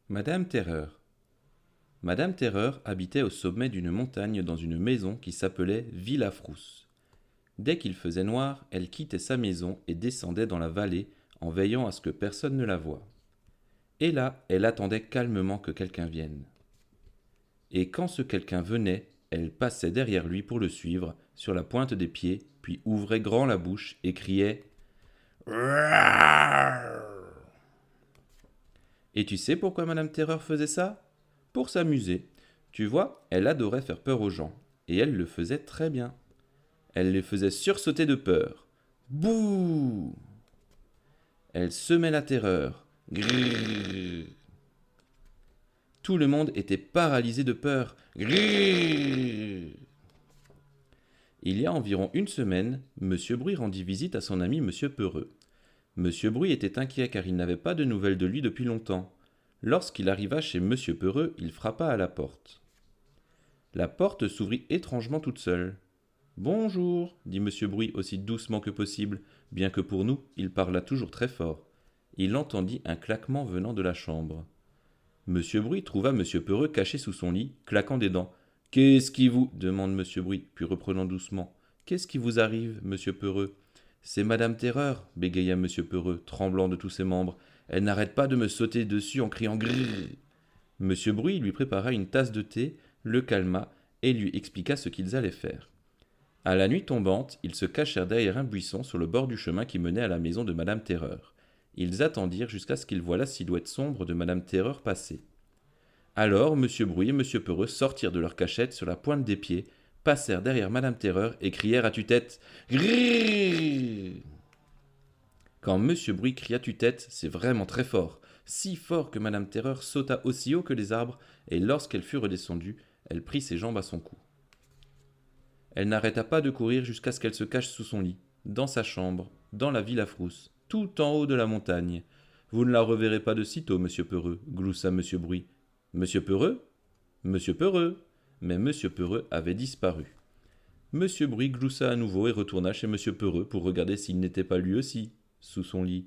Madame Terreur. Madame Terreur habitait au sommet d'une montagne dans une maison qui s'appelait Villa Frousse. Dès qu'il faisait noir, elle quittait sa maison et descendait dans la vallée en veillant à ce que personne ne la voie. Et là, elle attendait calmement que quelqu'un vienne. Et quand ce quelqu'un venait, elle passait derrière lui pour le suivre, sur la pointe des pieds, puis ouvrait grand la bouche et criait Rouarr. Et tu sais pourquoi Madame Terreur faisait ça? Pour s'amuser. Tu vois, elle adorait faire peur aux gens, et elle le faisait très bien. Elle les faisait sursauter de peur. Bouh! Elle semait la terreur. Grrr. Tout le monde était paralysé de peur. Grrr. Il y a environ une semaine, Monsieur Bruit rendit visite à son ami Monsieur Peureux. Monsieur Bruit était inquiet car il n'avait pas de nouvelles de lui depuis longtemps. Lorsqu'il arriva chez Monsieur Peureux, il frappa à la porte. La porte s'ouvrit étrangement toute seule. Bonjour, dit Monsieur Bruit aussi doucement que possible, bien que pour nous, il parla toujours très fort. Il entendit un claquement venant de la chambre. Monsieur Bruit trouva Monsieur Peureux caché sous son lit, claquant des dents. Qu'est-ce qui vous demande Monsieur Bruit, puis reprenant doucement. Qu'est-ce qui vous arrive, Monsieur Peureux? C'est Madame Terreur, bégaya Monsieur Peureux, tremblant de tous ses membres. Elle n'arrête pas de me sauter dessus en criant grrr. Monsieur Bruit lui prépara une tasse de thé, le calma et lui expliqua ce qu'ils allaient faire. À la nuit tombante, ils se cachèrent derrière un buisson sur le bord du chemin qui menait à la maison de Madame Terreur. Ils attendirent jusqu'à ce qu'ils voient la silhouette sombre de Madame Terreur passer. Alors Monsieur Bruit et Monsieur Peureux sortirent de leur cachette sur la pointe des pieds, passèrent derrière Madame Terreur et crièrent à tue-tête Grrrr. Quand Monsieur Bruit crie à tue-tête, c'est vraiment très fort, si fort que Madame Terreur sauta aussi haut que les arbres, et lorsqu'elle fut redescendue, elle prit ses jambes à son cou. Elle n'arrêta pas de courir jusqu'à ce qu'elle se cache sous son lit, dans sa chambre, dans la Villa Frousse, tout en haut de la montagne. Vous ne la reverrez pas de sitôt, Monsieur Peureux, gloussa Monsieur Bruit. Monsieur Peureux? Monsieur Peureux? Mais Monsieur Peureux avait disparu. Monsieur Bruit gloussa à nouveau et retourna chez Monsieur Peureux pour regarder s'il n'était pas lui aussi sous son lit.